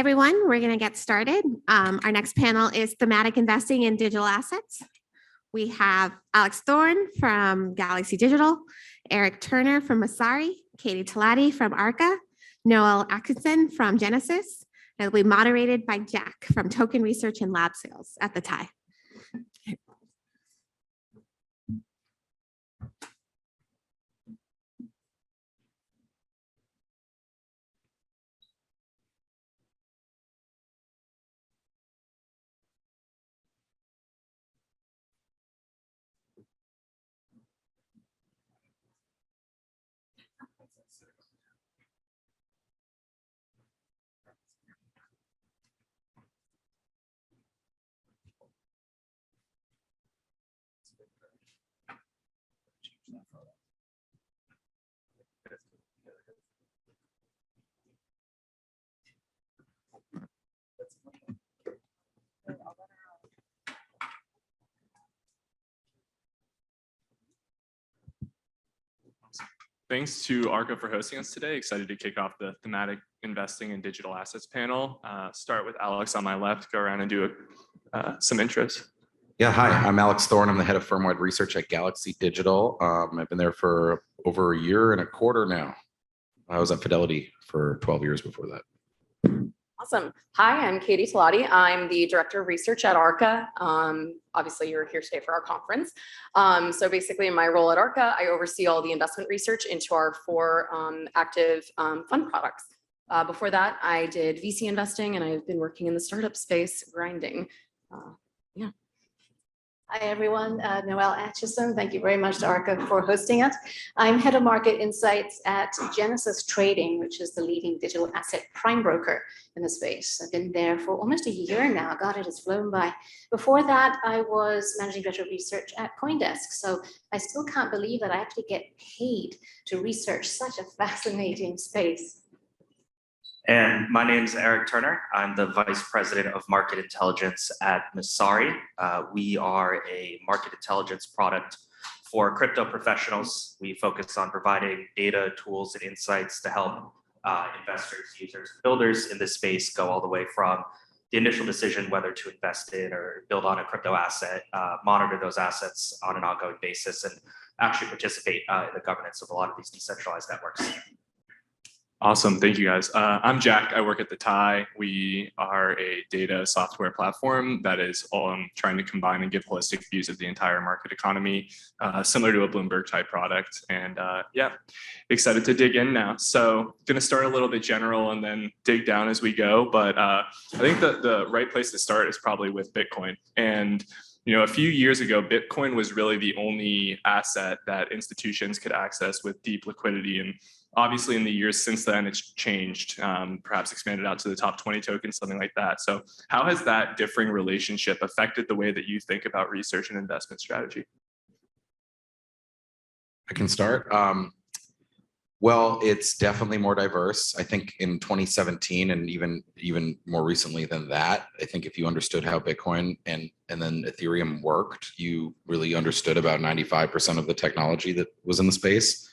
everyone, we're going to get started. Our next panel is Thematic Investing in Digital Assets. We have Alex Thorne from Galaxy Digital, Eric Turner from Messari, Katie Talati from Arca, Noelle Acheson from Genesis, and it'll be moderated by Jack from Token Research and Lab Sales at the TIE. Thanks to Arca for hosting us today. Excited to kick off the Thematic Investing in Digital Assets panel. Start with Alex on my left, go around and do some intros. Yeah, hi, I'm Alex Thorne. I'm the head of Firmwide research at Galaxy Digital. I've been there for over a year and a quarter now. I was at Fidelity for 12 years before that. Awesome. Hi, I'm Katie Talati. I'm the director of research at Arca. Obviously, you're here today for our conference. So basically, in my role at Arca, I oversee all the investment research into our four active fund products. Before that, I did VC investing, and I've been working in the startup space, grinding. Hi, everyone. Noelle Acheson. Thank you very much to Arca for hosting us. I'm head of market insights at Genesis Trading, which is the leading digital asset prime broker in the space. I've been there for almost a year now. God, it has flown by. Before that, I was managing director of research at CoinDesk. So I still can't believe that I actually get paid to research such a fascinating space. And my name is Eric Turner. I'm the Vice President of Market Intelligence at Messari. We are a market intelligence product for crypto professionals. We focus on providing data, tools, and insights to help investors, users, builders in this space go all the way from the initial decision whether to invest in or build on a crypto asset, monitor those assets on an ongoing basis, and actually participate in the governance of a lot of these decentralized networks. Awesome, thank you guys. I'm Jack, I work at the TIE. We are a data software platform that is trying to combine and give holistic views of the entire market economy, similar to a Bloomberg type product. And yeah, excited to dig in now. So gonna start a little bit general and then dig down as we go. But I think that the right place to start is probably with Bitcoin. And you know, a few years ago, Bitcoin was really the only asset that institutions could access with deep liquidity. And obviously, in the years since then, it's changed, perhaps expanded out to the top 20 tokens, something like that. So how has that differing relationship affected the way that you think about research and investment strategy? I can start. Well, it's definitely more diverse. I think in 2017 and even more recently than that, I think if you understood how Bitcoin and then Ethereum worked, you really understood about 95% of the technology that was in the space.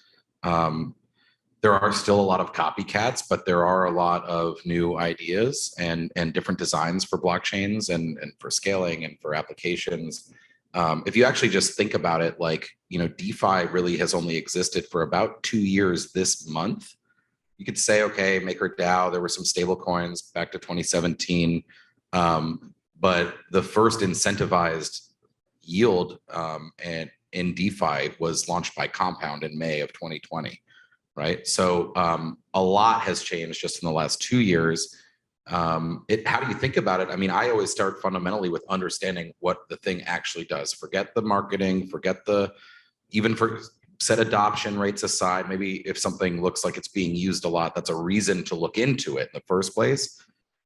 There are still a lot of copycats, but there are a lot of new ideas and different designs for blockchains and for scaling and for applications. If you actually just think about it, like, you know, DeFi really has only existed for about 2 years this month. You could say, okay, MakerDAO, there were some stable coins back to 2017. But the first incentivized yield and in DeFi was launched by Compound in May of 2020. Right. So a lot has changed just in the last 2 years. How do you think about it? I mean, I always start fundamentally with understanding what the thing actually does. Forget the marketing, set adoption rates aside. Maybe if something looks like it's being used a lot, that's a reason to look into it in the first place.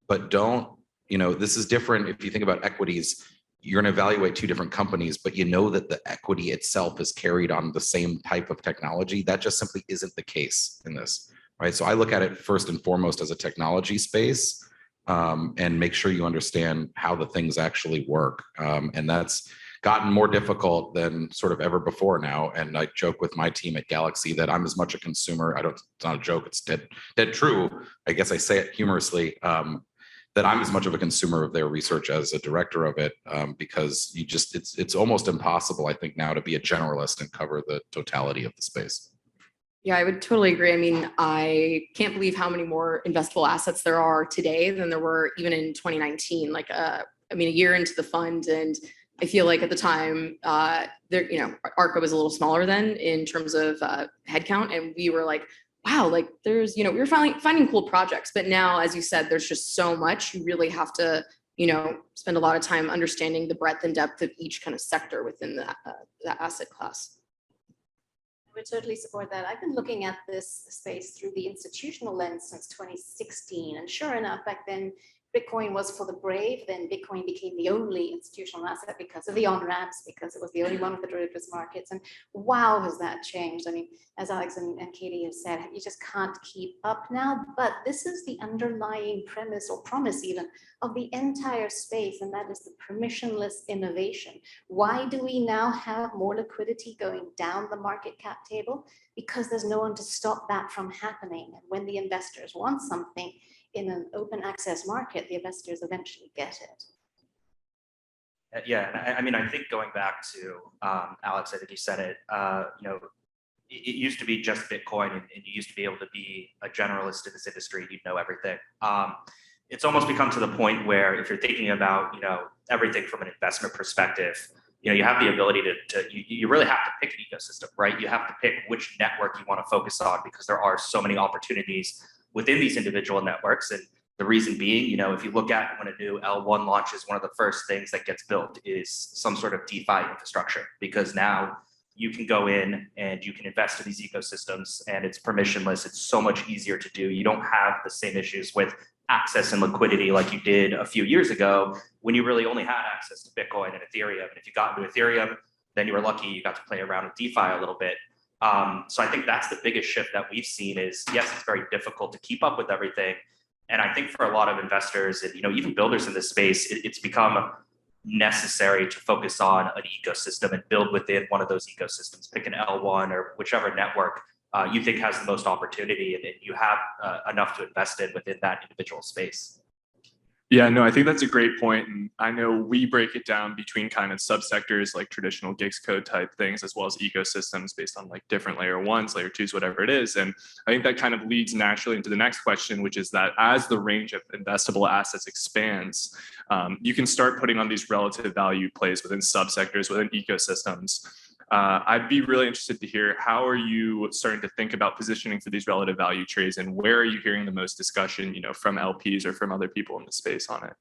But don't, you know, this is different. If you think about equities, you're going to evaluate two different companies, but you know that the equity itself is carried on the same type of technology. That just simply isn't the case in this, right? So I look at it first and foremost as a technology space, and make sure you understand how the things actually work. And that's gotten more difficult than sort of ever before now. And I joke with my team at Galaxy that I'm as much a consumer. It's not a joke, it's dead true. I guess I say it humorously. that I'm as much of a consumer of their research as a director of it, because it's almost impossible, I think, now to be a generalist and cover the totality of the space. Yeah, I would totally agree. I mean, I can't believe how many more investable assets there are today than there were even in 2019. Like, I mean, a year into the fund, and I feel like at the time, Arca was a little smaller then in terms of headcount, and we were like, wow, like there's, we were finding cool projects. But now, as you said, there's just so much. You really have to, spend a lot of time understanding the breadth and depth of each kind of sector within the asset class. I would totally support that. I've been looking at this space through the institutional lens since 2016. And sure enough, back then, Bitcoin was for the brave. Then Bitcoin became the only institutional asset because of the on-ramps, because it was the only one with the derivatives markets. And wow, has that changed? I mean, as Alex and Katie have said, you just can't keep up now. But this is the underlying premise or promise even of the entire space, and that is the permissionless innovation. Why do we now have more liquidity going down the market cap table? Because there's no one to stop that from happening. And when the investors want something in an open access market, the investors eventually get it. Yeah, I mean, I think going back to Alex, I think you said it. It used to be just Bitcoin, and you used to be able to be a generalist in this industry. You'd know everything. It's almost become to the point where if you're thinking about everything from an investment perspective, you have the ability you really have to pick an ecosystem, right? You have to pick which network you want to focus on, because there are so many opportunities within these individual networks. And the reason being, if you look at when a new L1 launches, one of the first things that gets built is some sort of DeFi infrastructure, because now you can go in and you can invest in these ecosystems, and it's permissionless. It's so much easier to do. You don't have the same issues with access and liquidity like you did a few years ago when you really only had access to Bitcoin and Ethereum. And if you got into Ethereum, then you were lucky you got to play around with DeFi a little bit. So I think that's the biggest shift that we've seen is, yes, it's very difficult to keep up with everything. And I think for a lot of investors and, even builders in this space, it's become necessary to focus on an ecosystem and build within one of those ecosystems. Pick an L1 or whichever network you think has the most opportunity, and you have enough to invest in within that individual space. Yeah, no, I think that's a great point. And I know we break it down between kind of subsectors like traditional gigs code type things, as well as ecosystems based on like different layer ones, layer twos, whatever it is. And I think that kind of leads naturally into the next question, which is that as the range of investable assets expands, you can start putting on these relative value plays within subsectors, within ecosystems. I'd be really interested to hear, how are you starting to think about positioning for these relative value trades, and where are you hearing the most discussion, from LPs or from other people in the space on it?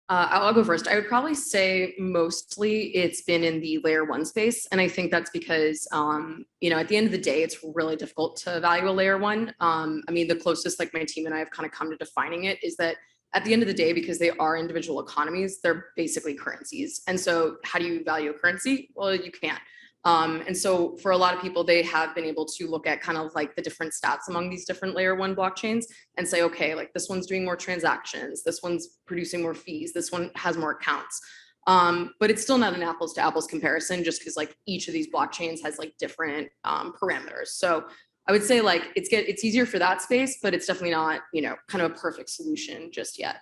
I'll go first. I would probably say mostly it's been in the layer one space. And I think that's because, at the end of the day, it's really difficult to value a layer one. I mean, the closest like my team and I have kind of come to defining it is that at the end of the day, because they are individual economies, they're basically currencies. And so how do you value a currency? Well, you can't. And so for a lot of people, they have been able to look at kind of like the different stats among these different layer one blockchains and say, okay, like this one's doing more transactions, this one's producing more fees, this one has more accounts. But it's still not an apples to apples comparison, just because like each of these blockchains has like different parameters. So I would say like it's easier for that space, but it's definitely not, kind of a perfect solution just yet.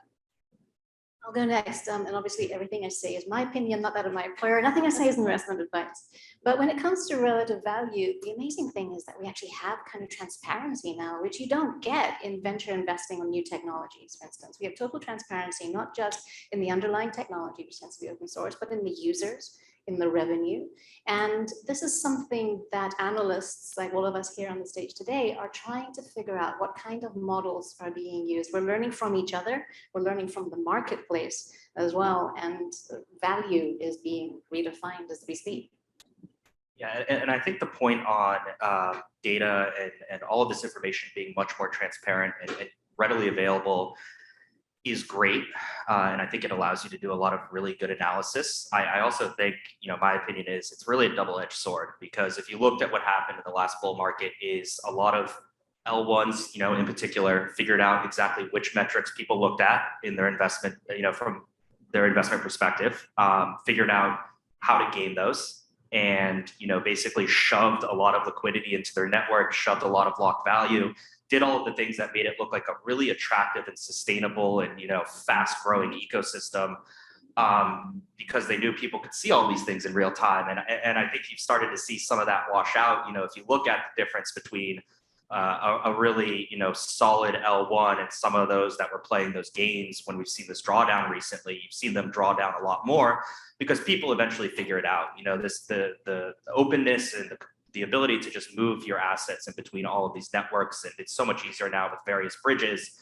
I'll go next, and obviously everything I say is my opinion, not that of my employer. Nothing I say is investment advice. But when it comes to relative value, the amazing thing is that we actually have kind of transparency now, which you don't get in venture investing on new technologies, for instance. We have total transparency, not just in the underlying technology, which tends to be open source, but in the users, in the revenue. And this is something that analysts, like all of us here on the stage today, are trying to figure out what kind of models are being used. We're learning from each other. We're learning from the marketplace as well. And value is being redefined as we speak. Yeah, and I think the point on data and all of this information being much more transparent and readily available is great. And I think it allows you to do a lot of really good analysis. I also think, my opinion is it's really a double-edged sword, because if you looked at what happened in the last bull market, is a lot of L1s, in particular, figured out exactly which metrics people looked at in their investment, from their investment perspective, figured out how to gain those. and basically shoved a lot of liquidity into their network, shoved a lot of locked value, did all of the things that made it look like a really attractive and sustainable and fast growing ecosystem, because they knew people could see all these things in real time. And I think you've started to see some of that wash out. If you look at the difference between a really solid L1 and some of those that were playing those games, when we've seen this drawdown recently, you've seen them draw down a lot more because people eventually figure it out. The openness and the ability to just move your assets in between all of these networks, and it's so much easier now with various bridges.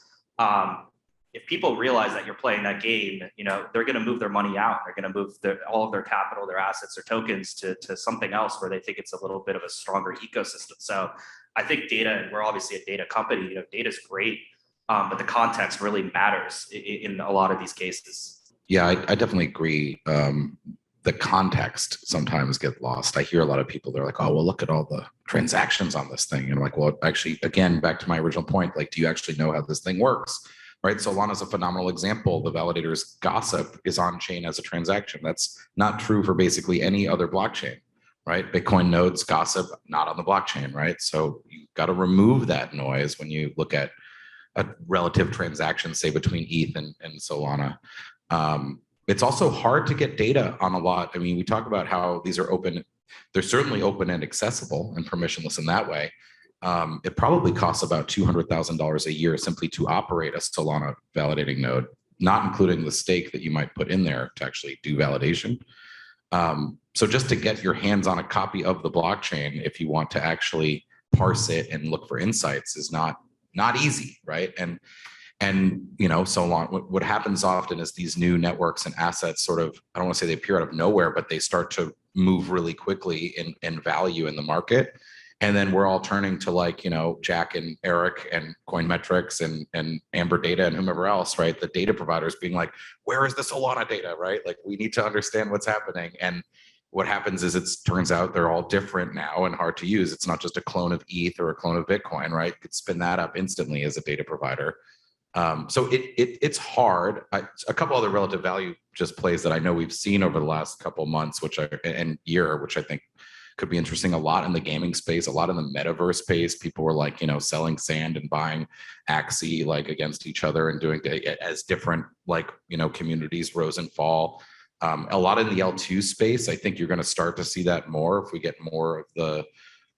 If people realize that you're playing that game, they're going to move their money out. They're going to move all of their capital, their assets, their tokens to something else where they think it's a little bit of a stronger ecosystem. So I think data, and we're obviously a data company, data is great, but the context really matters in a lot of these cases. Yeah, I definitely agree. The context sometimes get lost. I hear a lot of people, they're like, oh, well, look at all the transactions on this thing. And I'm like, well, actually, again, back to my original point, like, do you actually know how this thing works? Right. Solana is a phenomenal example. The validator's gossip is on chain as a transaction. That's not true for basically any other blockchain, right? Bitcoin nodes gossip, not on the blockchain, right? So you got to remove that noise when you look at a relative transaction, say between ETH and Solana. It's also hard to get data on a lot. I mean, we talk about how these are open. They're certainly open and accessible and permissionless in that way. It probably costs about $200,000 a year simply to operate a Solana validating node, not including the stake that you might put in there to actually do validation. So just to get your hands on a copy of the blockchain, if you want to actually parse it and look for insights, is not easy, right? And Solana, what happens often is these new networks and assets sort of, I don't want to say they appear out of nowhere, but they start to move really quickly in value in the market. And then we're all turning to Jack and Eric and Coinmetrics and Amber Data and whomever else, right? The data providers being like, where is the Solana data, right? Like, we need to understand what's happening. And what happens is it turns out they're all different now and hard to use. It's not just a clone of ETH or a clone of Bitcoin, right? You could spin that up instantly as a data provider. So it's hard. A couple other relative value just plays that I know we've seen over the last couple months, which I think could be interesting. A lot in the gaming space, a lot in the metaverse space. People were selling sand and buying Axie against each other and doing it as different communities rose and fall. A lot in the L2 space. I think you're going to start to see that more if we get more of the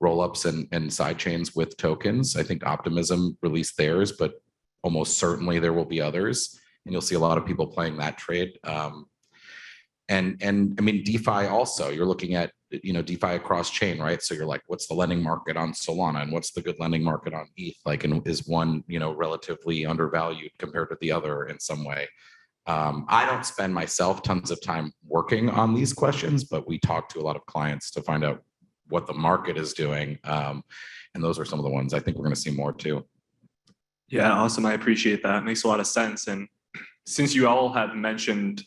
roll-ups and side chains with tokens. I think Optimism released theirs, but almost certainly there will be others, and you'll see a lot of people playing that trade. And I mean, DeFi also, you're looking at, DeFi across chain, right? So you're like, what's the lending market on Solana and what's the good lending market on ETH? And is one, relatively undervalued compared to the other in some way? I don't spend myself tons of time working on these questions, but we talk to a lot of clients to find out what the market is doing. And those are some of the ones I think we're going to see more too. Yeah, awesome. I appreciate that. It makes a lot of sense. And since you all have mentioned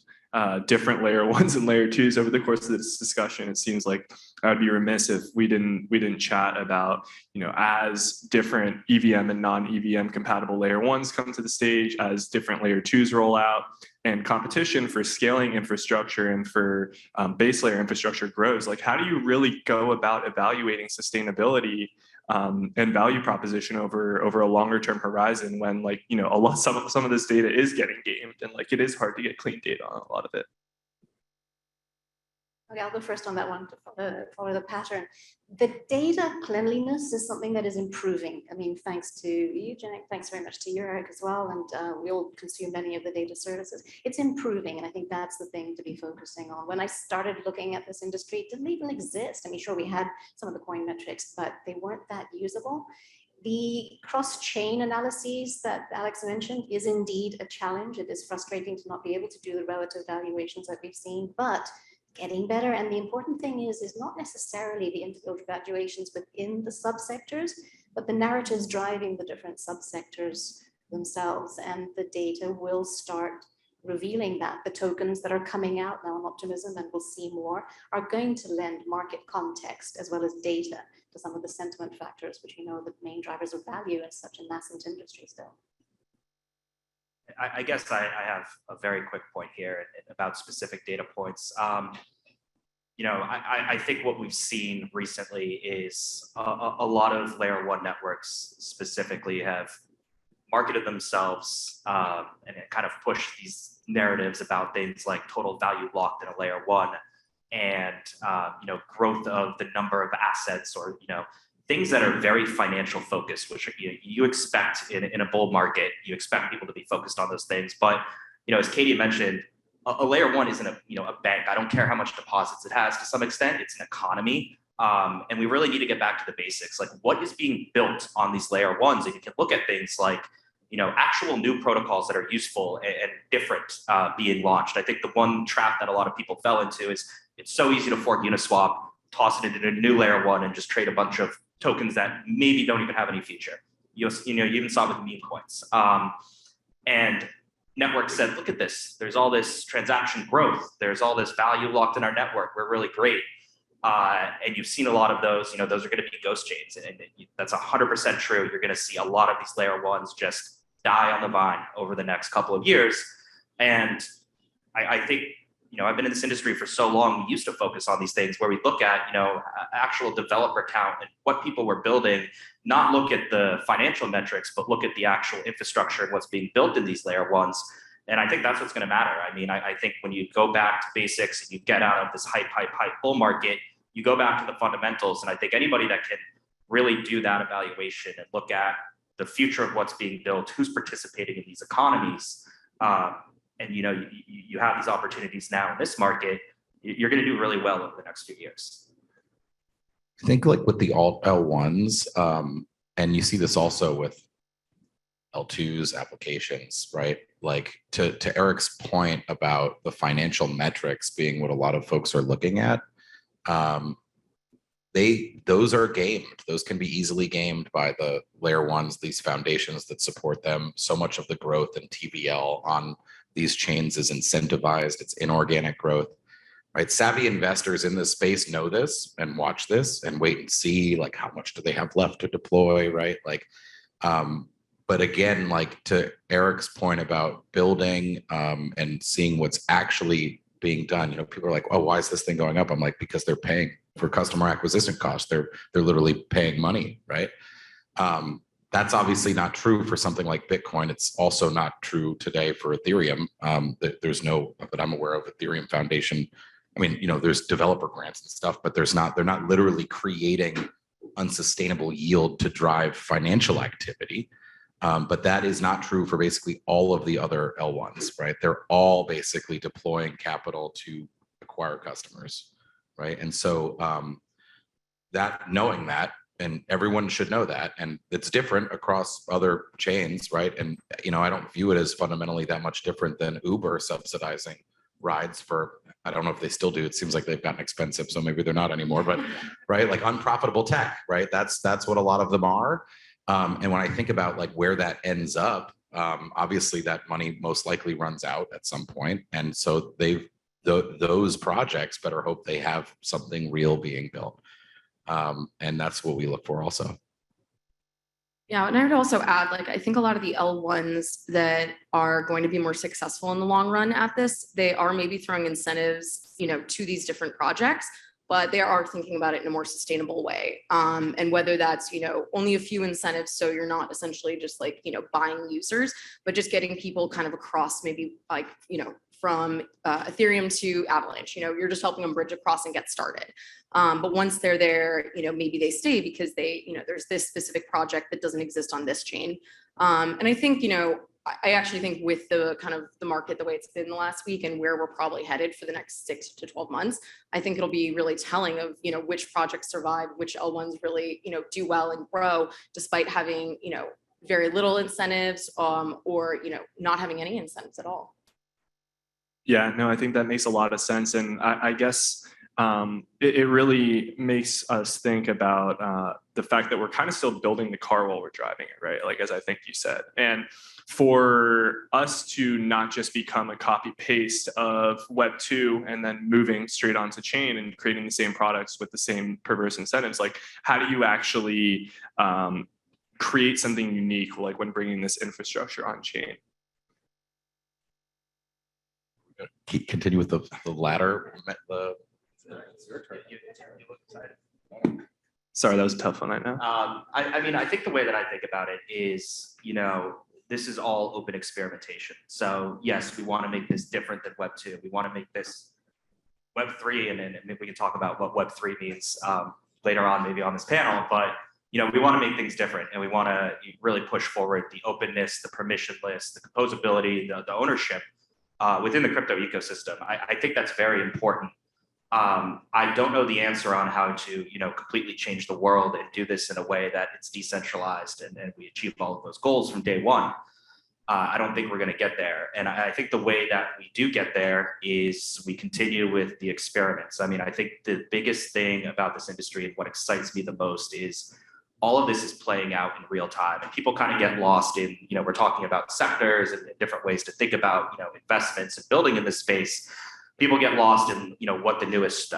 different layer ones and layer twos over the course of this discussion, it seems like I would be remiss if we didn't chat about, as different EVM and non-EVM compatible layer ones come to the stage, as different layer twos roll out, and competition for scaling infrastructure and for base layer infrastructure grows. How do you really go about evaluating sustainability and value proposition over a longer term horizon when some of this data is getting gamed and it is hard to get clean data on a lot of it? Okay, I'll go first on that one to follow the pattern. The data cleanliness is something that is improving. I mean, thanks to you, Jack, thanks very much to you, Eric, as well. And we all consume many of the data services. It's improving. And I think that's the thing to be focusing on. When I started looking at this industry, it didn't even exist. I mean, sure, we had some of the coin metrics, but they weren't that usable. The cross-chain analyses that Alex mentioned is indeed a challenge. It is frustrating to not be able to do the relative valuations that we've seen, but getting better. And the important thing is not necessarily the individual valuations within the subsectors, but the narratives driving the different subsectors themselves. And the data will start revealing that. The tokens that are coming out now on Optimism, and we'll see more, are going to lend market context as well as data to some of the sentiment factors, which we know are the main drivers of value in such a nascent industry still. I guess I have a very quick point here about specific data points. I think what we've seen recently is a lot of layer one networks specifically have marketed themselves and it kind of pushed these narratives about things like total value locked in a layer one and growth of the number of assets or things that are very financial focused, which you expect in a bull market. You expect people to be focused on those things, but as Katie mentioned, a layer one isn't a bank. I don't care how much deposits it has. To some extent, it's an economy. And we really need to get back to the basics, like what is being built on these layer ones. And you can look at things like, actual new protocols that are useful and different being launched. I think the one trap that a lot of people fell into is it's so easy to fork Uniswap, toss it into a new layer one and just trade a bunch of tokens that maybe don't even have any feature. You even saw it with meme coins. And network said, look at this, there's all this transaction growth, there's all this value locked in our network, we're really great. And you've seen a lot of those, those are going to be ghost chains. And that's 100% true. You're going to see a lot of these layer ones just die on the vine over the next couple of years. And I think, I've been in this industry for so long, we used to focus on these things where we look at, actual developer count and what people were building, not look at the financial metrics, but look at the actual infrastructure and what's being built in these layer ones. And I think that's what's going to matter. I mean, I think when you go back to basics and you get out of this hype bull market, you go back to the fundamentals. And I think anybody that can really do that evaluation and look at the future of what's being built, who's participating in these economies, and you have these opportunities now in this market, you're going to do really well over the next few years. I think like with the alt L1s, and you see this also with L2s applications, right? Like to Eric's point about the financial metrics being what a lot of folks are looking at, those are gamed. Those can be easily gamed by the layer ones, these foundations that support them. So much of the growth in TVL on these chains is incentivized. It's inorganic growth, right? Savvy investors in this space know this and watch this and wait and see like how much do they have left to deploy, right? Like, but again, like to Eric's point about building and seeing what's actually being done, people are like, oh, why is this thing going up? I'm like, because they're paying for customer acquisition costs. They're literally paying money, right? That's obviously not true for something like Bitcoin. It's also not true today for Ethereum. There's no, that I'm aware of, Ethereum Foundation. I mean, there's developer grants and stuff, but they're not literally creating unsustainable yield to drive financial activity. But that is not true for basically all of the other L1s, right? They're all basically deploying capital to acquire customers, right? And so knowing that, and everyone should know that, and it's different across other chains, right? And I don't view it as fundamentally that much different than Uber subsidizing rides for, I don't know if they still do. It seems like they've gotten expensive, so maybe they're not anymore. But right, like unprofitable tech, right? That's what a lot of them are. And when I think about like where that ends up, obviously that money most likely runs out at some point, and so those projects better hope they have something real being built. And that's what we look for also. Yeah, and I would also add, like, I think a lot of the L1s that are going to be more successful in the long run at this, they are maybe throwing incentives, to these different projects, but they are thinking about it in a more sustainable way. And whether that's, only a few incentives, so you're not essentially just like, buying users, but just getting people kind of across maybe like, from Ethereum to Avalanche, you're just helping them bridge across and get started. But once they're there, maybe they stay because there's this specific project that doesn't exist on this chain. And I think, I actually think with the kind of the market, the way it's been the last week and where we're probably headed for the next 6 to 12 months, I think it'll be really telling of, which projects survive, which L1s really, do well and grow despite having, very little incentives or, not having any incentives at all. Yeah, no, I think that makes a lot of sense. And I guess it really makes us think about the fact that we're kind of still building the car while we're driving it, right? Like, as I think you said. And for us to not just become a copy paste of Web 2 and then moving straight onto chain and creating the same products with the same perverse incentives, like how do you actually create something unique, like when bringing this infrastructure on chain? Continue with the latter. You look excited. Sorry, that was a tough one, I know. I mean, I think the way that I think about it is, this is all open experimentation. So yes, we want to make this different than Web 2. We want to make this Web 3, and then maybe we can talk about what Web 3 means later on, maybe on this panel. But we want to make things different, and we want to really push forward the openness, the permissionless, the composability, the ownership within the crypto ecosystem. I think that's very important. I don't know the answer on how to, completely change the world and do this in a way that it's decentralized and we achieve all of those goals from day one. I don't think we're going to get there. And I think the way that we do get there is we continue with the experiments. I mean, I think the biggest thing about this industry and what excites me the most is all of this is playing out in real time, and people kind of get lost in, we're talking about sectors and different ways to think about, investments and building in this space. People get lost in, what the newest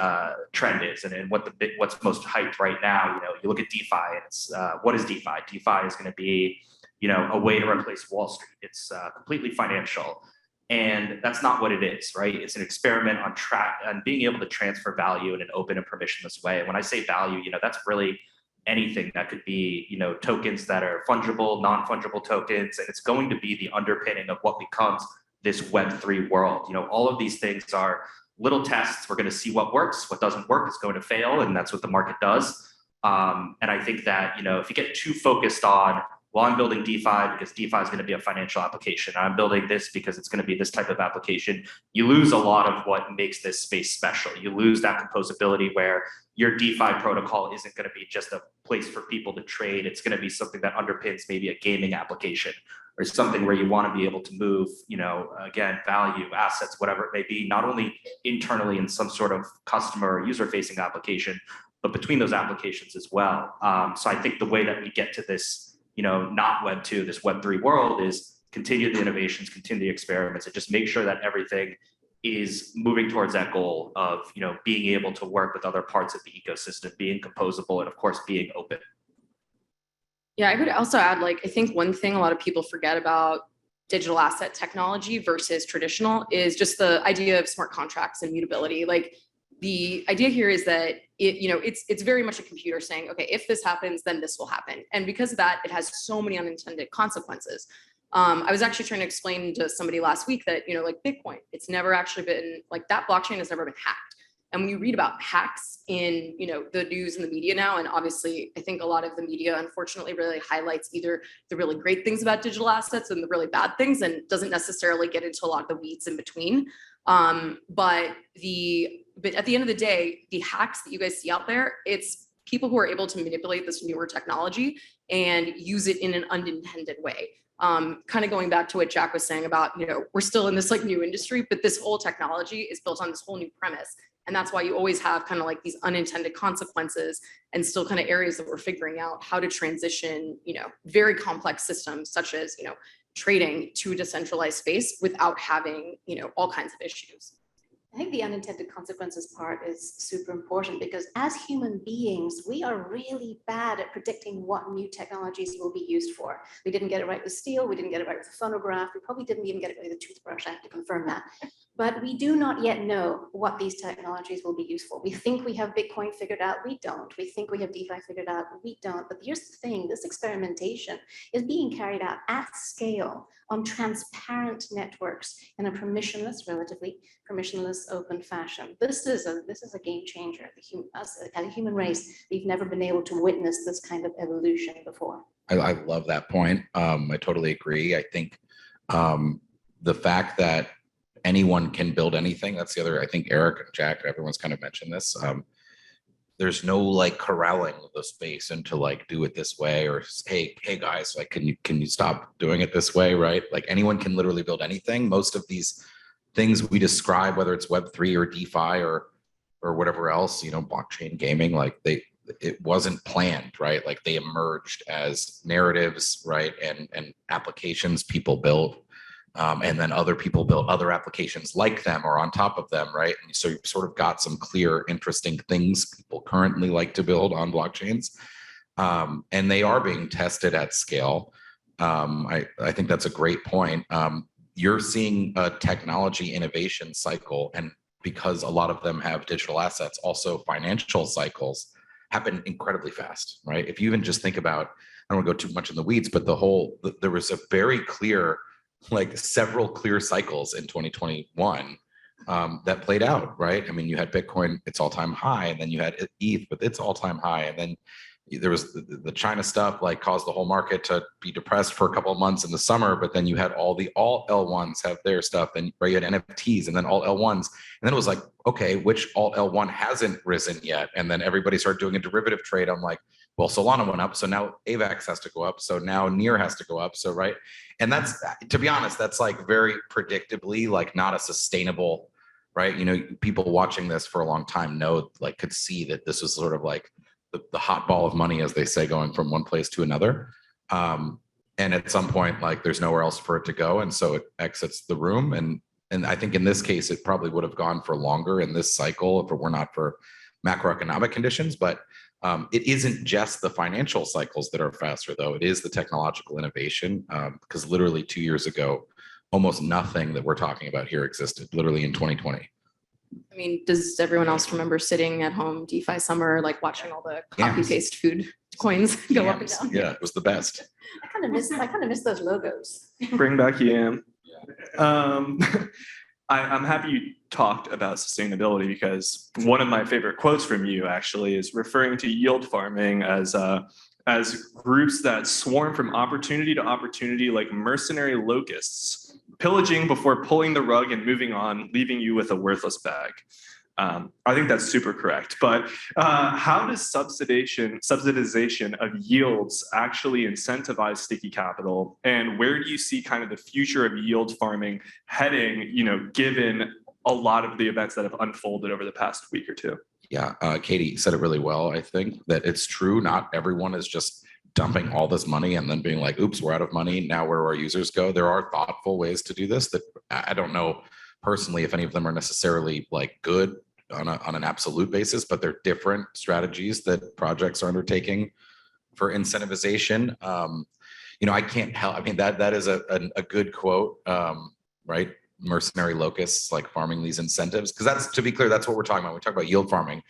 trend is and what's most hyped right now. You look at DeFi, and it's what is DeFi? DeFi is going to be, a way to replace Wall Street. It's completely financial, and that's not what it is, right? It's an experiment on being able to transfer value in an open and permissionless way. And when I say value, that's really anything that could be, tokens that are fungible, non-fungible tokens, and it's going to be the underpinning of what becomes this Web3 world. All of these things are little tests. We're going to see what works, what doesn't work is going to fail, and that's what the market does. And I think that, if you get too focused on, well, I'm building DeFi because DeFi is going to be a financial application, I'm building this because it's going to be this type of application, you lose a lot of what makes this space special. You lose that composability where your DeFi protocol isn't going to be just a place for people to trade. It's going to be something that underpins maybe a gaming application or something where you want to be able to move, again, value, assets, whatever it may be, not only internally in some sort of customer or user-facing application, but between those applications as well. So I think the way that we get to this, not Web 2, this Web 3 world is continue the innovations, continue the experiments, and just make sure that everything is moving towards that goal of, being able to work with other parts of the ecosystem, being composable, and of course, being open. Yeah, I would also add, I think one thing a lot of people forget about digital asset technology versus traditional is just the idea of smart contracts and mutability. The idea here is that it's very much a computer saying, okay, if this happens, then this will happen. And because of that, it has so many unintended consequences. I was actually trying to explain to somebody last week that, Bitcoin, it's never actually been, that blockchain has never been hacked. And when you read about hacks in, the news and the media now, and obviously I think a lot of the media, unfortunately, really highlights either the really great things about digital assets and the really bad things, and doesn't necessarily get into a lot of the weeds in between. But at the end of the day, the hacks that you guys see out there, it's people who are able to manipulate this newer technology and use it in an unintended way. Kind of going back to what Jack was saying about, we're still in this new industry, but this whole technology is built on this whole new premise. And that's why you always have kind of these unintended consequences and still kind of areas that we're figuring out how to transition, very complex systems such as, trading to a decentralized space without having, all kinds of issues. I think the unintended consequences part is super important because as human beings, we are really bad at predicting what new technologies will be used for. We didn't get it right with steel. We didn't get it right with the phonograph. We probably didn't even get it right with the toothbrush. I have to confirm that. But we do not yet know what these technologies will be used for. We think we have Bitcoin figured out. We don't. We think we have DeFi figured out. We don't. But here's the thing. This experimentation is being carried out at scale on transparent networks in a relatively permissionless, open fashion. This is a game changer. Us as a human race, we've never been able to witness this kind of evolution before. I love that point. I totally agree. I think the fact that anyone can build anything, that's the other, I think Eric and Jack, everyone's kind of mentioned this. There's no corralling the space into do it this way or hey guys, can you stop doing it this way, right? Anyone can literally build anything. Most of these things we describe, whether it's Web3 or DeFi or whatever else, blockchain gaming, it wasn't planned, right? They emerged as narratives, right? And applications people built. And then other people built other applications like them or on top of them, right? And so you've sort of got some clear, interesting things people currently like to build on blockchains. And they are being tested at scale. I think that's a great point. You're seeing a technology innovation cycle, and because a lot of them have digital assets, also financial cycles happen incredibly fast, right? If you even just think about, I don't want to go too much in the weeds, but there was a very clear, like several clear cycles in 2021 that played out, right? I mean, you had Bitcoin, its all-time high, and then you had ETH with its all-time high, and then there was the China stuff, like caused the whole market to be depressed for a couple of months in the summer, but then you had all L1s have their stuff, and where you had NFTs, and then all L1s, and then it was like, okay, which all L1 hasn't risen yet? And then everybody started doing a derivative trade. I'm like, well, Solana went up, so now AVAX has to go up, so now NEAR has to go up, so right? And that's, to be honest, that's like very predictably like not a sustainable, right? You know, people watching this for a long time could see that this was sort of like the hot ball of money, as they say, going from one place to another. And at some point, like there's nowhere else for it to go. And so it exits the room. And I think in this case, it probably would have gone for longer in this cycle if it were not for macroeconomic conditions. But it isn't just the financial cycles that are faster, though. It is the technological innovation, because literally 2 years ago, almost nothing that we're talking about here existed, literally in 2020. I mean, does everyone else remember sitting at home DeFi summer, like watching all the copy paste food coins go up and down? Yeah, it was the best. I kind of miss those logos. Bring back Yam. I'm happy you talked about sustainability, because one of my favorite quotes from you actually is referring to yield farming as groups that swarm from opportunity to opportunity like mercenary locusts, pillaging before pulling the rug and moving on, leaving you with a worthless bag. I think that's super correct. But how does subsidization of yields actually incentivize sticky capital? And where do you see kind of the future of yield farming heading, you know, given a lot of the events that have unfolded over the past week or two? Yeah, Katie said it really well. I think that it's true. Not everyone is just dumping all this money and then being like, oops, we're out of money. Now where do our users go? There are thoughtful ways to do this that I don't know personally if any of them are necessarily like good on an absolute basis, but they're different strategies that projects are undertaking for incentivization. You know, I can't help, I mean, that is a good quote, right? Mercenary locusts, like farming these incentives, because that's, to be clear, that's what we're talking about. We talk about yield farming.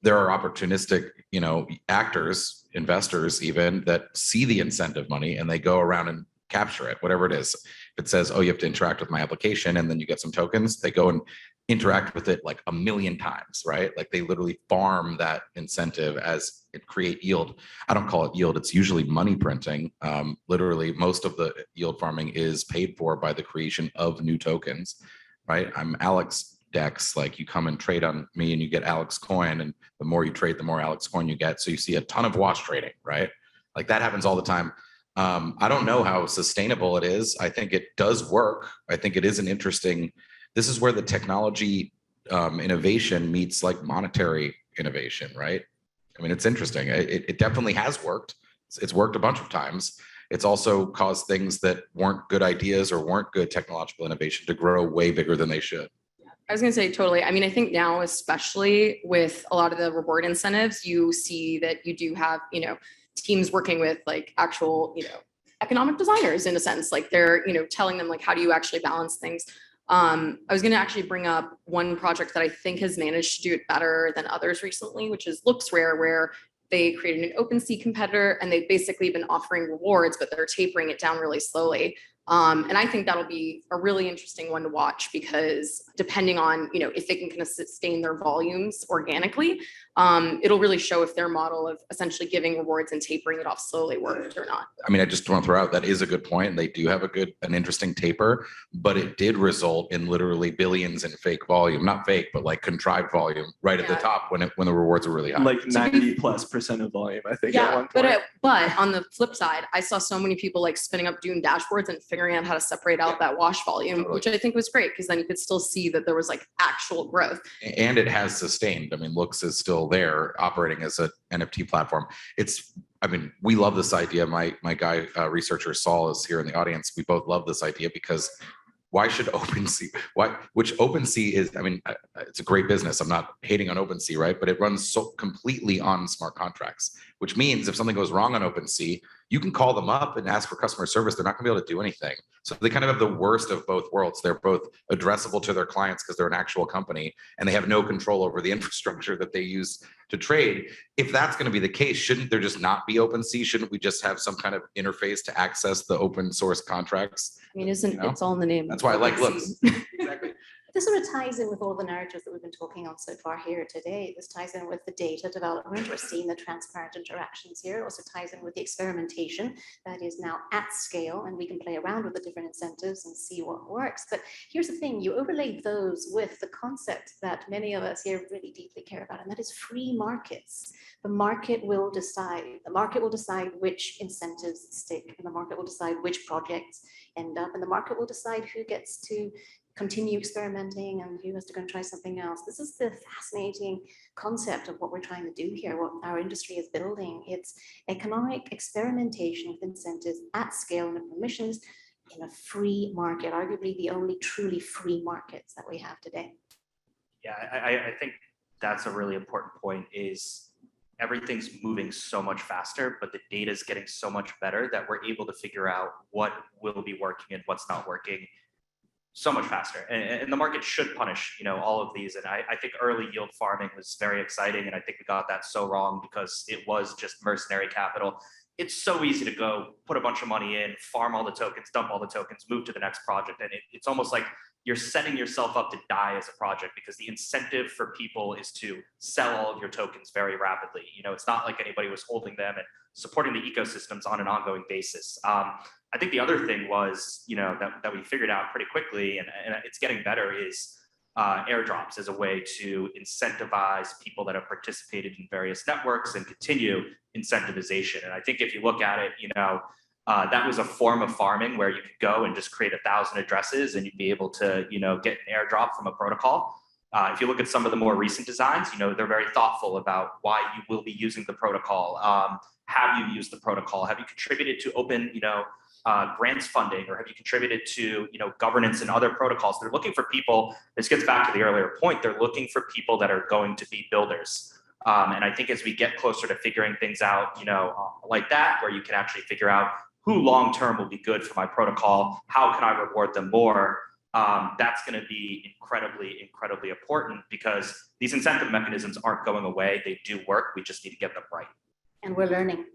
There are opportunistic, you know, actors, investors even, that see the incentive money and they go around and capture it, whatever it is. If it says, oh, you have to interact with my application and then you get some tokens, they go and interact with it like 1,000,000 times, right? Like they literally farm that incentive as it create yield. I don't call it yield. It's usually money printing. Literally most of the yield farming is paid for by the creation of new tokens, right? I'm Alex Dex, like you come and trade on me and you get Alex coin, and the more you trade, the more Alex coin you get. So you see a ton of wash trading, right? Like that happens all the time. I don't know how sustainable it is. I think it does work. I think it is an interesting, this is where the technology innovation meets like monetary innovation, right? I mean, it's interesting. It definitely has worked. It's worked a bunch of times. It's also caused things that weren't good ideas or weren't good technological innovation to grow way bigger than they should. I was going to say totally. I mean, I think now, especially with a lot of the reward incentives, you see that you do have, you know, teams working with like actual, you know, economic designers in a sense, like they're, you know, telling them like, how do you actually balance things? I was going to actually bring up one project that I think has managed to do it better than others recently, which is LooksRare, where they created an OpenSea competitor and they've basically been offering rewards, but they're tapering it down really slowly. And I think that'll be a really interesting one to watch, because depending on, you know, if they can kind of sustain their volumes organically, it'll really show if their model of essentially giving rewards and tapering it off slowly worked or not. I mean, I just want to throw out, that is a good point. They do have an interesting taper, but it did result in literally billions in fake volume, not fake, but like contrived volume right at the top when the rewards were really high. Like 90+% of volume, I think. Yeah, at one point. but on the flip side, I saw so many people like spinning up Dune dashboards and figuring out how to separate out that wash volume, Totally. which I think was great, because then you could still see that there was like actual growth. And it has sustained. I mean, Looks is still there operating as an NFT platform. I mean, we love this idea. My guy, researcher Saul, is here in the audience. We both love this idea because why should OpenSea, which OpenSea is, I mean, it's a great business. I'm not hating on OpenSea, right? But it runs so completely on smart contracts, which means if something goes wrong on OpenSea, you can call them up and ask for customer service. They're not gonna be able to do anything. So they kind of have the worst of both worlds. They're both addressable to their clients because they're an actual company and they have no control over the infrastructure that they use to trade. If that's going to be the case, shouldn't there just not be OpenSea? Shouldn't we just have some kind of interface to access the open source contracts? I mean, isn't You know? it's all in the name? That's why I like looks. OpenSea. Exactly. This sort of ties in with all the narratives that we've been talking on so far here today. This ties in with the data development. We're seeing the transparent interactions here. It also ties in with the experimentation that is now at scale, and we can play around with the different incentives and see what works. But here's the thing, you overlay those with the concept that many of us here really deeply care about, and that is free markets. The market will decide. The market will decide which incentives stick, and the market will decide which projects end up, and the market will decide who gets to continue experimenting and who has to go and try something else. This is the fascinating concept of what we're trying to do here, what our industry is building. It's economic experimentation with incentives at scale and permissions in a free market, arguably the only truly free markets that we have today. Yeah, I think that's a really important point is everything's moving so much faster, but the data is getting so much better that we're able to figure out what will be working and what's not working so much faster. And the market should punish, all of these. And I think early yield farming was very exciting. And I think we got that so wrong because it was just mercenary capital. It's so easy to go put a bunch of money in, farm all the tokens, dump all the tokens, move to the next project. And it's almost like you're setting yourself up to die as a project because the incentive for people is to sell all of your tokens very rapidly. It's not like anybody was holding them and supporting the ecosystems on an ongoing basis. I think the other thing was, that we figured out pretty quickly, and it's getting better, is airdrops as a way to incentivize people that have participated in various networks and continue incentivization. And I think if you look at it, that was a form of farming where you could go and just create 1,000 addresses and you'd be able to, get an airdrop from a protocol. If you look at some of the more recent designs, they're very thoughtful about why you will be using the protocol. Have you used the protocol? Have you contributed to open, grants funding, or have you contributed to, governance and other protocols? They're looking for people. This gets back to the earlier point. They're looking for people that are going to be builders. And I think as we get closer to figuring things out, like that, where you can actually figure out who long-term will be good for my protocol, how can I reward them more? That's going to be incredibly, incredibly important because these incentive mechanisms aren't going away. They do work. We just need to get them right. And we're learning.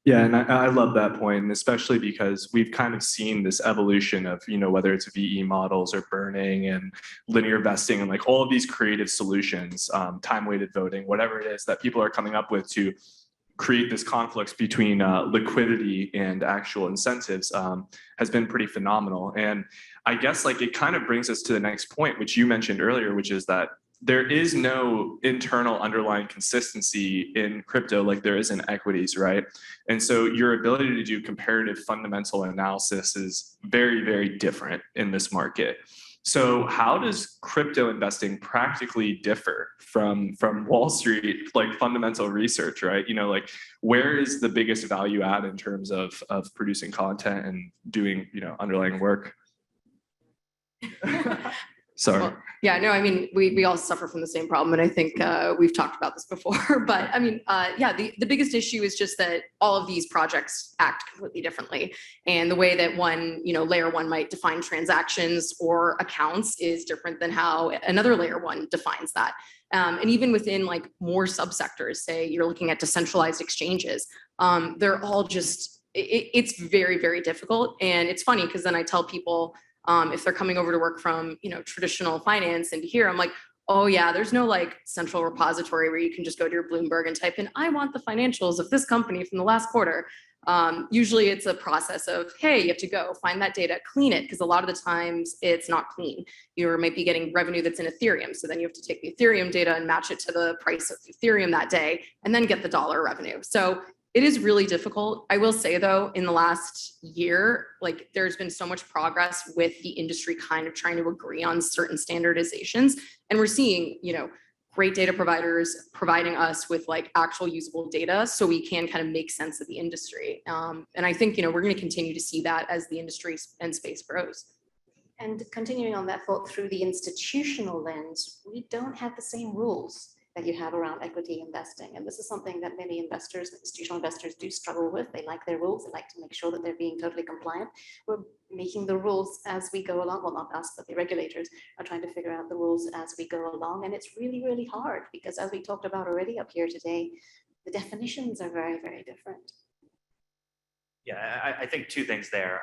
Yeah, and I love that point, and especially because we've kind of seen this evolution of, whether it's VE models or burning and linear vesting and like all of these creative solutions, time-weighted voting, whatever it is that people are coming up with to create this conflict between liquidity and actual incentives has been pretty phenomenal. And I guess it kind of brings us to the next point, which you mentioned earlier, which is that there is no internal underlying consistency in crypto like there is in equities, right? And so your ability to do comparative fundamental analysis is very, very different in this market. So how does crypto investing practically differ from Wall Street, fundamental research, right? Where is the biggest value add in terms of producing content and doing, underlying work? Sorry. Well, yeah, no, I mean, we all suffer from the same problem. And I think we've talked about this before. But I mean, the biggest issue is just that all of these projects act completely differently. And the way that one, layer one might define transactions or accounts is different than how another layer one defines that. And even within more subsectors, say you're looking at decentralized exchanges, they're all just, it's very, very difficult. And it's funny because then I tell people, if they're coming over to work from, traditional finance and here, I'm like, oh yeah, there's no central repository where you can just go to your Bloomberg and type in, I want the financials of this company from the last quarter. Usually it's a process of, hey, you have to go find that data, clean it, because a lot of the times it's not clean. You might be getting revenue that's in Ethereum. So then you have to take the Ethereum data and match it to the price of Ethereum that day and then get the dollar revenue. So it is really difficult. I will say though, in the last year, there's been so much progress with the industry kind of trying to agree on certain standardizations. And we're seeing, great data providers providing us with actual usable data so we can kind of make sense of the industry. And I think, we're going to continue to see that as the industry and space grows. And continuing on that thought through the institutional lens, we don't have the same rules that you have around equity investing. And this is something that many investors, institutional investors, do struggle with. They like their rules. They like to make sure that they're being totally compliant. We're making the rules as we go along. Well, not us, but the regulators are trying to figure out the rules as we go along. And it's really, really hard because, as we talked about already up here today, the definitions are very, very different. Yeah, I think two things there.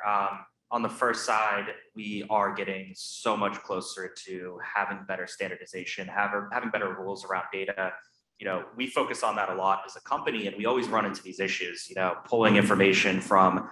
On the first side, we are getting so much closer to having better standardization, having better rules around data. You know, we focus on that a lot as a company, and we always run into these issues. You know, pulling information from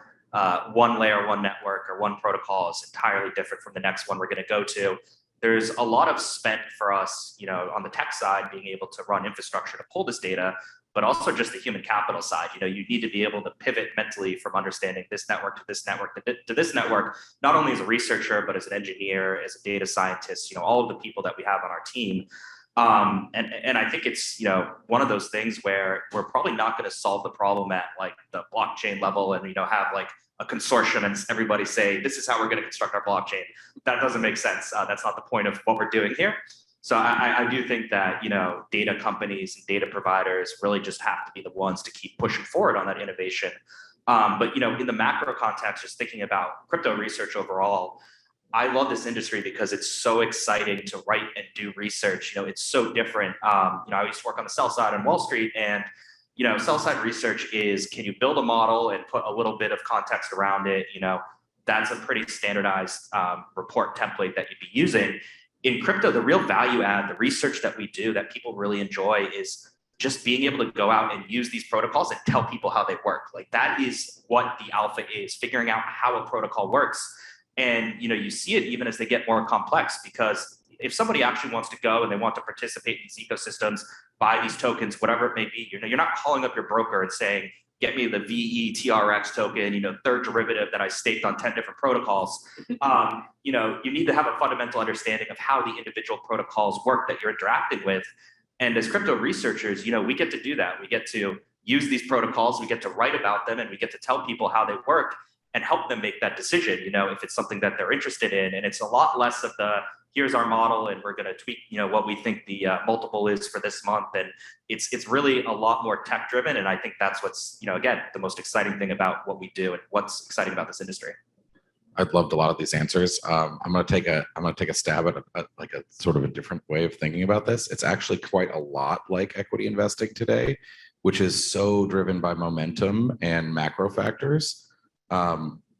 one layer, one network, or one protocol is entirely different from the next one we're going to go to. There's a lot of spent for us, you know, on the tech side, being able to run infrastructure to pull this data, but also just the human capital side. You know, you need to be able to pivot mentally from understanding this network to this network to this network, not only as a researcher, but as an engineer, as a data scientist, you know, all of the people that we have on our team. And I think it's, you know, one of those things where we're probably not going to solve the problem at like the blockchain level and, you know, have like a consortium and everybody say, this is how we're going to construct our blockchain. That doesn't make sense. That's not the point of what we're doing here. So I do think that, you know, data companies and data providers really just have to be the ones to keep pushing forward on that innovation. But, you know, in the macro context, just thinking about crypto research overall, I love this industry because it's so exciting to write and do research. You know, it's so different. You know, I used to work on the sell side on Wall Street, and, you know, sell side research is, can you build a model and put a little bit of context around it? You know, that's a pretty standardized report template that you'd be using. In crypto, the real value add, the research that we do that people really enjoy is just being able to go out and use these protocols and tell people how they work. Like, that is what the alpha is, figuring out how a protocol works. And, you know, you see it even as they get more complex, because if somebody actually wants to go and they want to participate in these ecosystems, buy these tokens, whatever it may be, you know, you're not calling up your broker and saying, get me the VETRX token, you know, third derivative that I staked on 10 different protocols. You know, you need to have a fundamental understanding of how the individual protocols work that you're interacting with. And as crypto researchers, you know, we get to do that. We get to use these protocols, we get to write about them, and we get to tell people how they work and help them make that decision, you know, if it's something that they're interested in. And it's a lot less of the, here's our model and we're going to tweak, you know, what we think the multiple is for this month. And it's really a lot more tech driven. And I think that's what's, you know, again, the most exciting thing about what we do and what's exciting about this industry. I've loved a lot of these answers. I'm going to take a stab at like a sort of a different way of thinking about this. It's actually quite a lot like equity investing today, which is so driven by momentum and macro factors.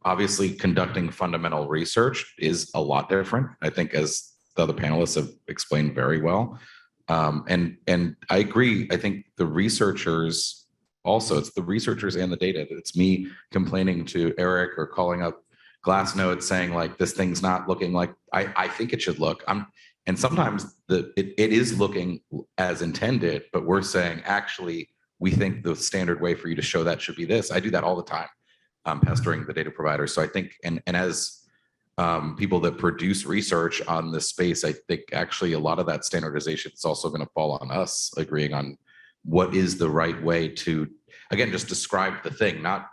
Obviously, conducting fundamental research is a lot different, I think, as the other panelists have explained very well. And I agree. I think the researchers also, it's the researchers and the data. It's me complaining to Eric or calling up Glassnode saying, like, this thing's not looking like I think it should look. And sometimes it is looking as intended, but we're saying, actually, we think the standard way for you to show that should be this. I do that all the time. Pestering the data providers. So I think, and as people that produce research on this space, I think actually a lot of that standardization is also going to fall on us agreeing on what is the right way to, again, just describe the thing, not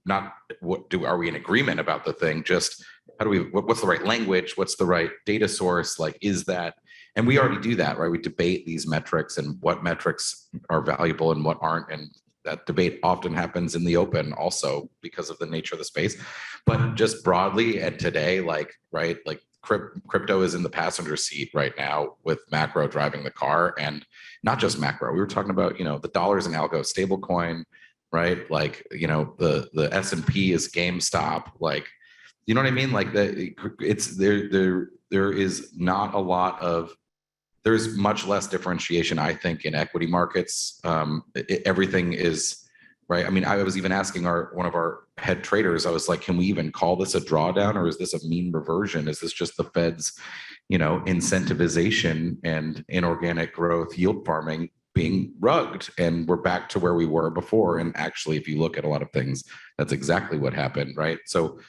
are we in agreement about the thing, just how do we, what's the right language, what's the right data source, like, is that, and we already do that, right? We debate these metrics and what metrics are valuable and what aren't, and that debate often happens in the open also because of the nature of the space. But just broadly, and today, like, right, like crypto is in the passenger seat right now with macro driving the car, and not just macro. We were talking about, you know, the dollars and algo stablecoin, right? Like, you know, the S&P is GameStop, like, you know what I mean? Like, it's there is not a lot of, there's much less differentiation, I think, in equity markets. Everything is, right? I mean, I was even asking one of our head traders, I was like, can we even call this a drawdown, or is this a mean reversion? Is this just the Fed's, you know, incentivization and inorganic growth yield farming being rugged? And we're back to where we were before. And actually, if you look at a lot of things, that's exactly what happened, right? So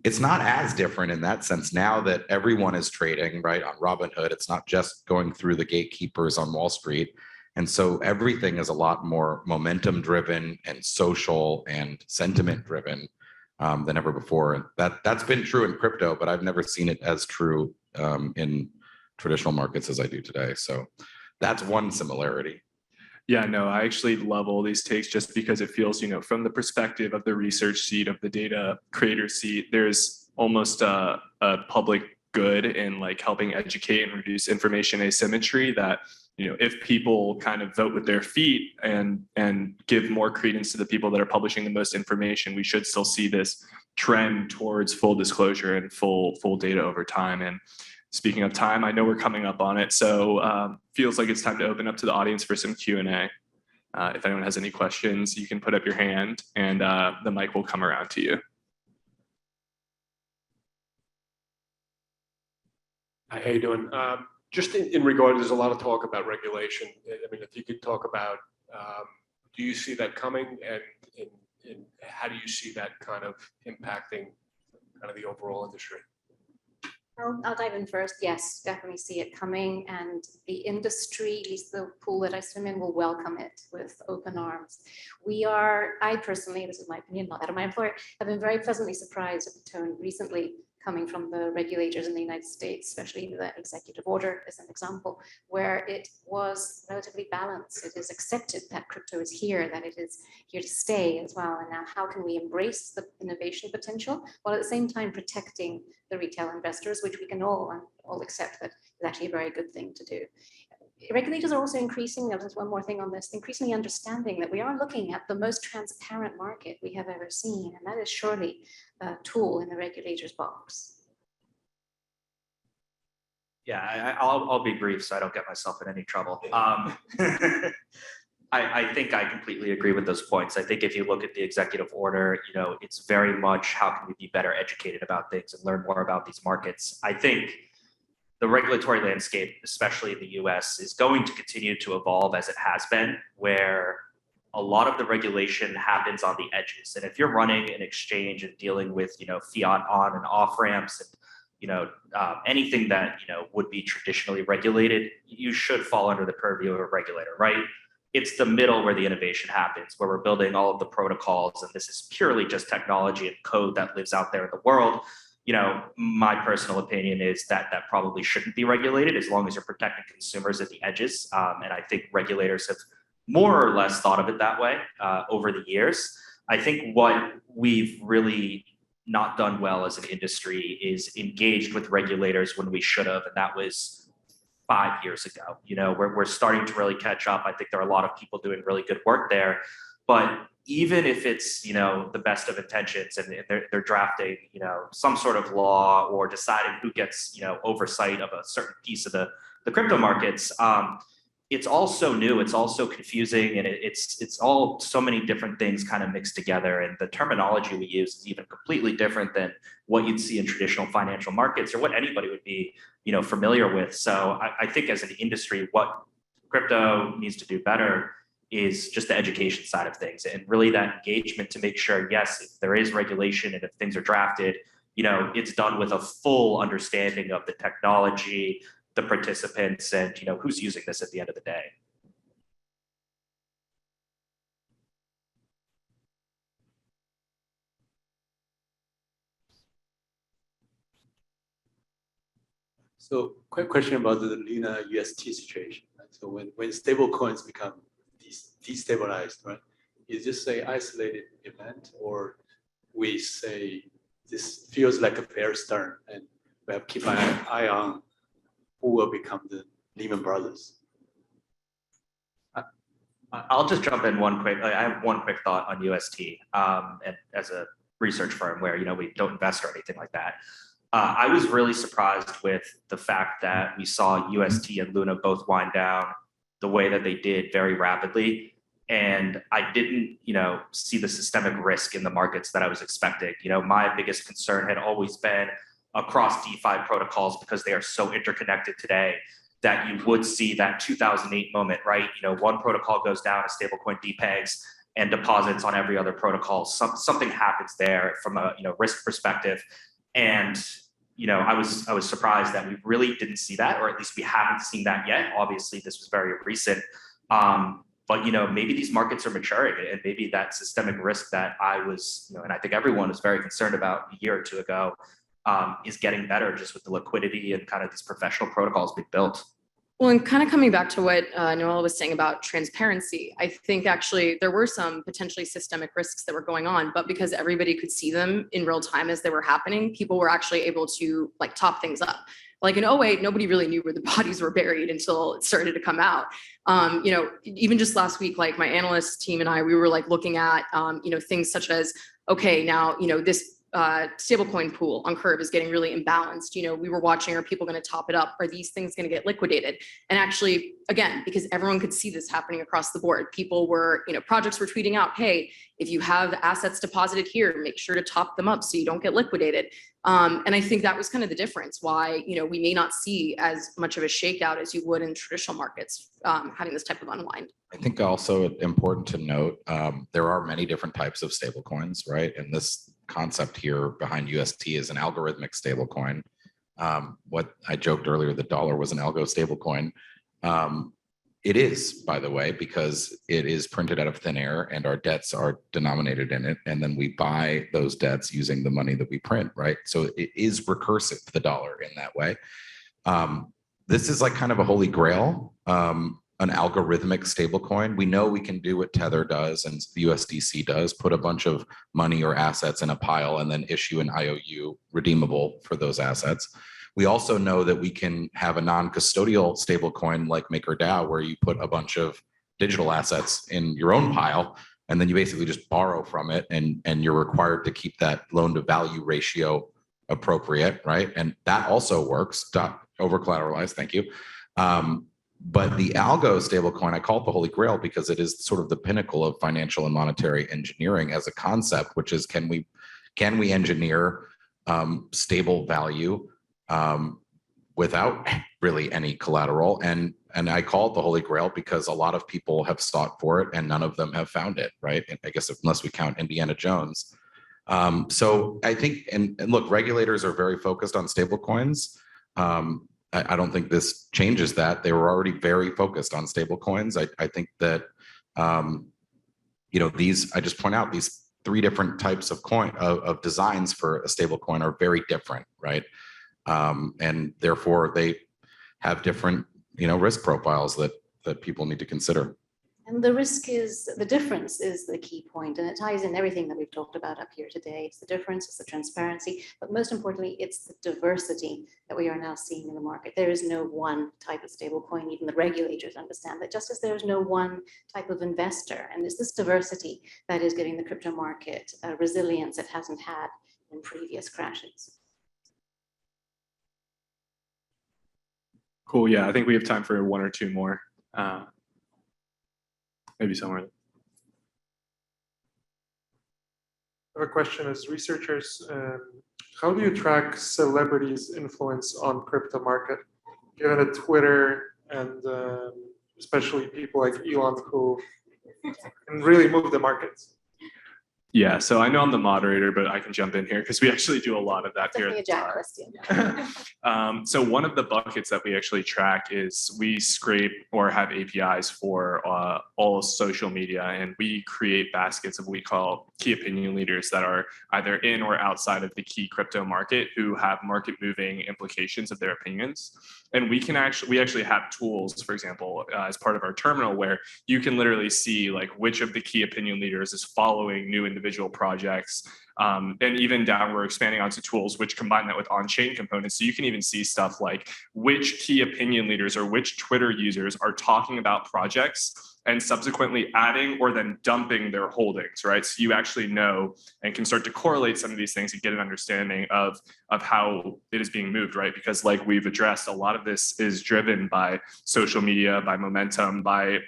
it's not as different in that sense now that everyone is trading, right, on Robinhood. It's not just going through the gatekeepers on Wall Street. And so everything is a lot more momentum driven and social and sentiment driven than ever before. And that's been true in crypto, but I've never seen it as true in traditional markets as I do today. So That's one similarity. Yeah, no, I actually love all these takes just because it feels, from the perspective of the research seat, of the data creator seat, there's almost a public good in like helping educate and reduce information asymmetry that, if people kind of vote with their feet and give more credence to the people that are publishing the most information, we should still see this trend towards full disclosure and full data over time. And speaking of time, I know we're coming up on it, so feels like it's time to open up to the audience for some Q&A. If anyone has any questions, you can put up your hand and the mic will come around to you. Hi, how you doing? Just in regard, there's a lot of talk about regulation. I mean, if you could talk about, do you see that coming, and how do you see that kind of impacting kind of the overall industry? I'll dive in first. Yes, definitely see it coming, and the industry, at least the pool that I swim in, will welcome it with open arms. I personally, this is my opinion, not that of my employer, have been very pleasantly surprised at the tone recently coming from the regulators in the United States, especially the executive order as an example, where it was relatively balanced. It is accepted that crypto is here, that it is here to stay as well. And now how can we embrace the innovation potential while at the same time protecting the retail investors, which we can all accept that is actually a very good thing to do. Regulators are also increasing, there's one more thing on this, increasingly understanding that we are looking at the most transparent market we have ever seen, and that is surely a tool in the regulator's box. Yeah, I'll be brief so I don't get myself in any trouble. I think I completely agree with those points. I think if you look at the executive order, it's very much how can we be better educated about things and learn more about these markets. I think the regulatory landscape, especially in the US, is going to continue to evolve as it has been, where a lot of the regulation happens on the edges. And if you're running an exchange and dealing with, fiat on and off ramps and, anything that, would be traditionally regulated, you should fall under the purview of a regulator, right? It's the middle where the innovation happens, where we're building all of the protocols. And this is purely just technology and code that lives out there in the world. My personal opinion is that probably shouldn't be regulated as long as you're protecting consumers at the edges. And I think regulators have more or less thought of it that way over the years. I think what we've really not done well as an industry is engaged with regulators when we should have, and that was 5 years ago. We're starting to really catch up. I think there are a lot of people doing really good work there, but even if it's, the best of intentions and they're drafting, some sort of law or deciding who gets, oversight of a certain piece of the crypto markets, it's all so new, it's all so confusing, and it's all so many different things kind of mixed together. And the terminology we use is even completely different than what you'd see in traditional financial markets or what anybody would be, familiar with. So I think as an industry, what crypto needs to do better is just the education side of things and really that engagement to make sure, yes, if there is regulation and if things are drafted, it's done with a full understanding of the technology, the participants, and who's using this at the end of the day. So quick question about the Luna UST situation. Right? So when stable coins become destabilized, right? Is this a isolated event, or we say this feels like a bear stearn and we have to keep an eye on who will become the Lehman Brothers? I'll just jump in I have one quick thought on UST. And as a research firm where, we don't invest or anything like that, I was really surprised with the fact that we saw UST and Luna both wind down the way that they did very rapidly. And I didn't, see the systemic risk in the markets that I was expecting. My biggest concern had always been across DeFi protocols, because they are so interconnected today, that you would see that 2008 moment, right? One protocol goes down, a stablecoin depegs and deposits on every other protocol. Something happens there from a risk perspective. And I was surprised that we really didn't see that, or at least we haven't seen that yet. Obviously, this was very recent. But maybe these markets are maturing, and maybe that systemic risk that I was, and I think everyone was very concerned about a year or two ago, is getting better just with the liquidity and kind of these professional protocols being built. Well, and kind of coming back to what Noelle was saying about transparency, I think actually there were some potentially systemic risks that were going on, but because everybody could see them in real time as they were happening, people were actually able to like top things up. Like in 08, nobody really knew where the bodies were buried until it started to come out. Even just last week, like my analyst team and I, we were like looking at, things such as, okay, now, this stablecoin pool on Curve is getting really imbalanced. We were watching, are people going to top it up? Are these things going to get liquidated? And actually, again, because everyone could see this happening across the board, people were, projects were tweeting out, hey, if you have assets deposited here, make sure to top them up so you don't get liquidated. And I think that was kind of the difference why, we may not see as much of a shakeout as you would in traditional markets having this type of unwind. I think also important to note, there are many different types of stablecoins, right? And this concept here behind UST is an algorithmic stablecoin. What I joked earlier, the dollar was an algo stablecoin. It is, by the way, because it is printed out of thin air and our debts are denominated in it. And then we buy those debts using the money that we print, right? So it is recursive, the dollar, in that way. This is like kind of a holy grail, an algorithmic stablecoin. We know we can do what Tether does and the USDC does, put a bunch of money or assets in a pile and then issue an IOU redeemable for those assets. We also know that we can have a non-custodial stablecoin like MakerDAO, where you put a bunch of digital assets in your own pile, and then you basically just borrow from it, and you're required to keep that loan to value ratio appropriate, right? And that also works, over collateralized, thank you. But the algo stablecoin, I call it the holy grail because it is sort of the pinnacle of financial and monetary engineering as a concept, which is can we engineer stable value without really any collateral? And I call it the holy grail because a lot of people have sought for it and none of them have found it, right? And I guess unless we count Indiana Jones. So I think, and look, regulators are very focused on stablecoins. I don't think this changes that. They were already very focused on stable coins. I think that, I just point out these three different types of of designs for a stable coin are very different, right? And therefore they have different, risk profiles that people need to consider. And the difference is the key point, and it ties in everything that we've talked about up here today. It's the difference, it's the transparency, but most importantly, it's the diversity that we are now seeing in the market. There is no one type of stablecoin. Even the regulators understand that, just as there is no one type of investor. And it's this diversity that is giving the crypto market resilience it hasn't had in previous crashes. Cool. Yeah, I think we have time for one or two more. Maybe somewhere. I have a question as researchers. How do you track celebrities' influence on crypto market, given that Twitter and especially people like Elon who can really move the markets? Yeah, so I know I'm the moderator, but I can jump in here because we actually do a lot of that here. Definitely a Jack question. So one of the buckets that we actually track is we scrape or have APIs for all social media, and we create baskets of what we call key opinion leaders that are either in or outside of the key crypto market who have market moving implications of their opinions. And we actually have tools, for example, as part of our terminal, where you can literally see like which of the key opinion leaders is following new individual projects. And even down, we're expanding onto tools which combine that with on-chain components. So you can even see stuff like which key opinion leaders or which Twitter users are talking about projects and subsequently adding or then dumping their holdings, right? So you actually know and can start to correlate some of these things and get an understanding of how it is being moved, right? Because like we've addressed, a lot of this is driven by social media, by momentum, by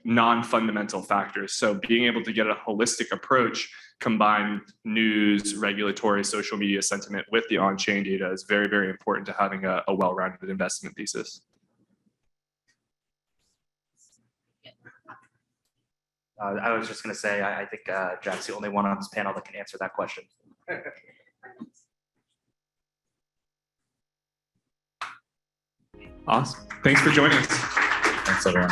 non-fundamental factors. So being able to get a holistic approach, combine news, regulatory, social media sentiment with the on-chain data is very, very important to having a well-rounded investment thesis. I was just going to say, I think Jack's the only one on this panel that can answer that question. Awesome. Thanks for joining us. Thanks, everyone.